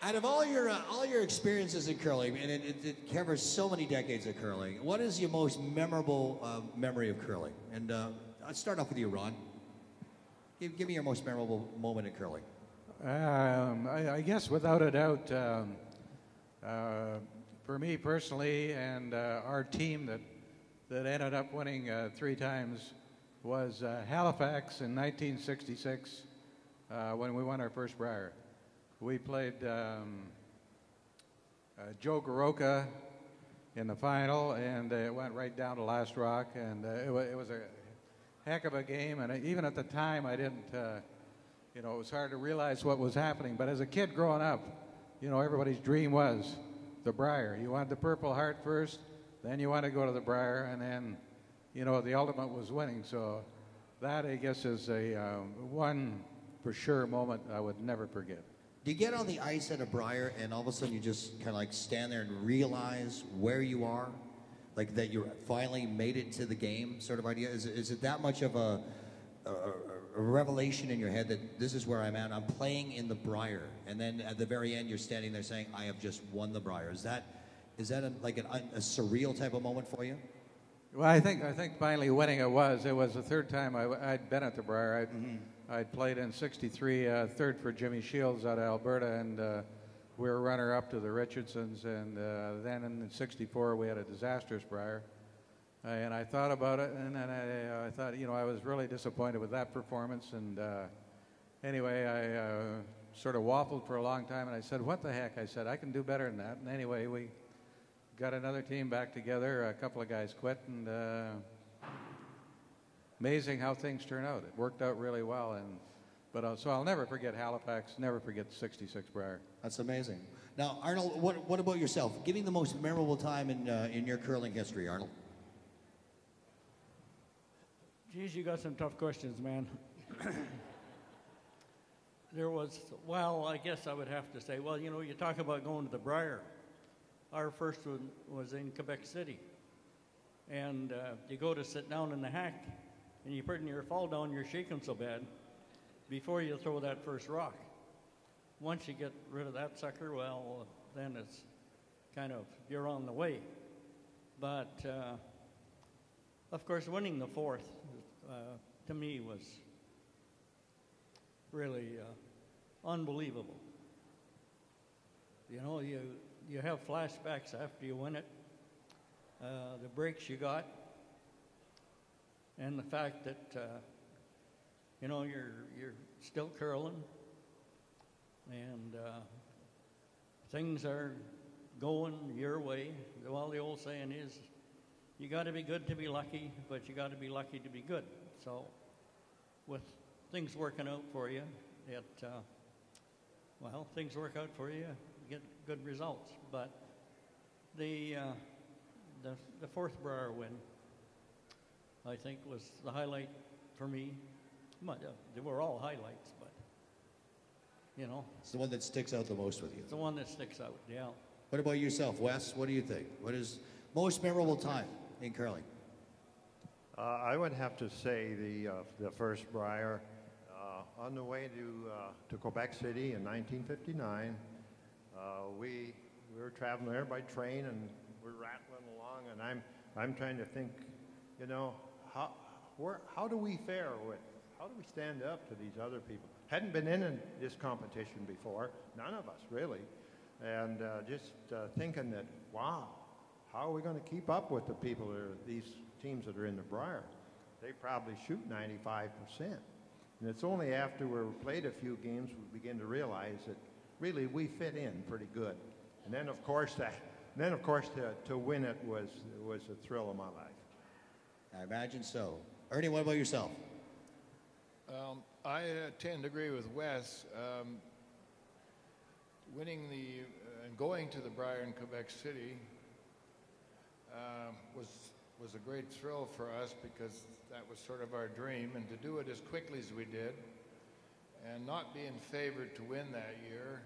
Out of all your experiences in curling, and it covers so many decades of curling, what is your most memorable memory of curling? And let's start off with you, Ron. Give me your most memorable moment in curling. I guess without a doubt, for me personally and our team that ended up winning 3 times was Halifax in 1966 when we won our first Brier. We played Joe Garoka in the final, and it went right down to last rock, and it was a heck of a game. And even at the time, I didn't, it was hard to realize what was happening. But as a kid growing up, everybody's dream was the Brier. You wanted the Purple Heart first, then you wanted to go to the Brier, and then, the ultimate was winning. So that, I guess, is a one for sure moment I would never forget. Do you get on the ice at a Brier and all of a sudden you just kind of like stand there and realize where you are? Like that you finally made it to the game sort of idea? Is it that much of a revelation in your head that this is where I'm at? I'm playing in the Brier. And then at the very end you're standing there saying, I have just won the Brier. Is that a surreal type of moment for you? Well, I think finally winning it was the third time I'd been at the Brier. I'd played in '63, third for Jimmy Shields out of Alberta, and we were runner-up to the Richardsons. And then in '64, we had a disastrous Brier. And I thought about it, and then I thought, I was really disappointed with that performance. And anyway, I sort of waffled for a long time, and I said, what the heck? I said, I can do better than that. And anyway, we got another team back together. A couple of guys quit, and amazing how things turn out. It worked out really well, so I'll never forget Halifax, never forget the '66 Brier. That's amazing. Now, Arnold, what about yourself? Give me the most memorable time in your curling history, Arnold. Geez, you got some tough questions, man. I guess I would have to say, you talk about going to the Brier. Our first one was in Quebec City. And you go to sit down in the hack, and you put in your fall down, you're shaking so bad before you throw that first rock. Once you get rid of that sucker, then it's kind of, you're on the way. But, of course, winning the fourth, to me, was really unbelievable. You have flashbacks after you win it, the breaks you got, and the fact that you're still curling, and things are going your way. Well, the old saying is, you got to be good to be lucky, but you got to be lucky to be good. So, with things working out for you, things work out for you. You get good results. But the fourth Brier win, I think, was the highlight for me. They were all highlights, but, It's the one that sticks out the most with you. It's the one that sticks out, yeah. What about yourself, Wes? What do you think? What is most memorable time in curling? I would have to say the first Brier. On the way to Quebec City in 1959, we were traveling there by train, and we're rattling along, and I'm trying to think, how do we fare with, how do we stand up to these other people? Hadn't been in this competition before, none of us really, and just thinking that, wow, how are we going to keep up with the people these teams that are in the Brier? They probably shoot 95%. And it's only after we've played a few games we begin to realize that really we fit in pretty good. And then of course to win it was a thrill of my life. I imagine so. Ernie, what about yourself? I tend to agree with Wes. Winning and going to the Brier in Quebec City was a great thrill for us because that was sort of our dream, and to do it as quickly as we did and not being favored to win that year,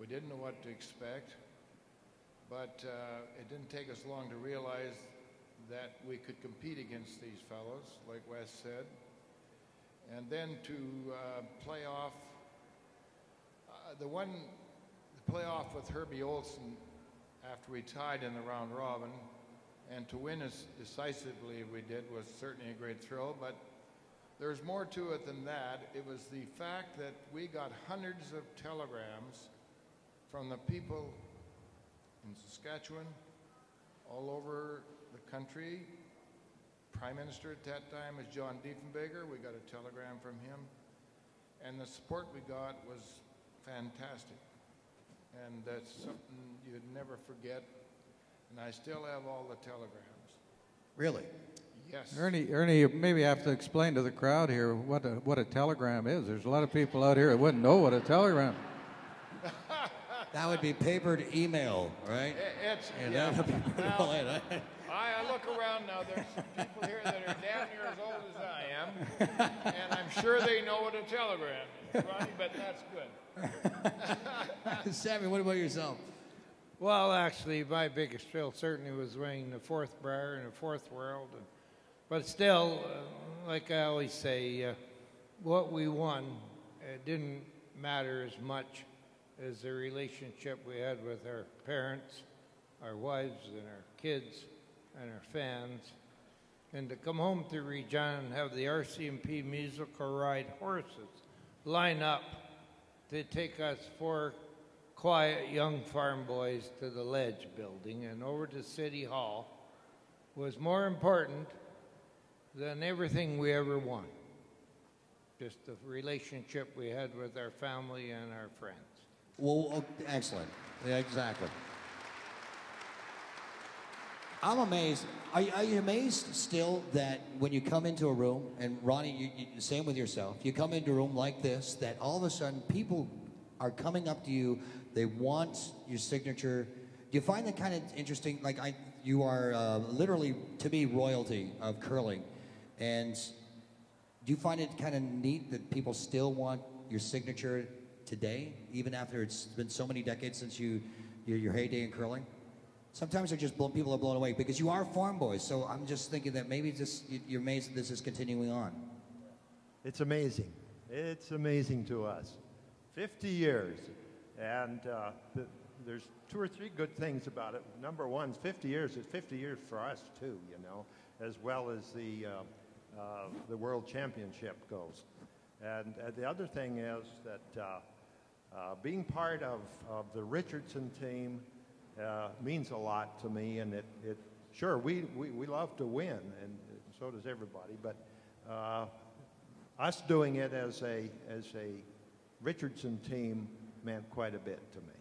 we didn't know what to expect, but it didn't take us long to realize that we could compete against these fellows, like Wes said, and then to play off the play off with Herbie Olson after we tied in the round robin, and to win as decisively as we did was certainly a great thrill, but there's more to it than that. It was the fact that we got hundreds of telegrams from the people in Saskatchewan, all over the country. Prime Minister at that time was John Diefenbaker. We got a telegram from him. And the support we got was fantastic. And that's something you'd never forget. And I still have all the telegrams. Really? Yes. Ernie, you maybe have to explain to the crowd here what a telegram is. There's a lot of people out here that wouldn't know what a telegram is. That would be papered email, right? It's, And yeah. that would be Now, right? I look around now, there's some people here that are damn near as old as I am, and I'm sure they know what a telegram is, Ronnie, but that's good. Sammy, what about yourself? Well, actually, my biggest thrill certainly was winning the fourth Brier and the fourth World. But still, like I always say, what we won, it didn't matter as much as the relationship we had with our parents, our wives, and our kids, and our fans. And to come home to Regina and have the RCMP musical ride horses line up to take us four quiet young farm boys to the Ledge building and over to City Hall was more important than everything we ever won. Just the relationship we had with our family and our friends. Well, excellent. Yeah, exactly. I'm amazed. Are you amazed still that when you come into a room, and Ronnie, you same with yourself, you come into a room like this, that all of a sudden people are coming up to you, they want your signature. Do you find that kind of interesting? Like, you are literally, to me, royalty of curling. And do you find it kind of neat that people still want your signature today, even after it's been so many decades since your heyday in curling? Sometimes people are blown away because you are farm boys. So I'm just thinking that maybe you're amazed that this is continuing on. It's amazing. It's amazing to us. 50 years. And there's two or three good things about it. Number one, 50 years is 50 years for us too, you know, as well as the World Championship goes. And the other thing is that being part of the Richardson team means a lot to me, and sure, we love to win, and so does everybody, but us doing it as a Richardson team meant quite a bit to me.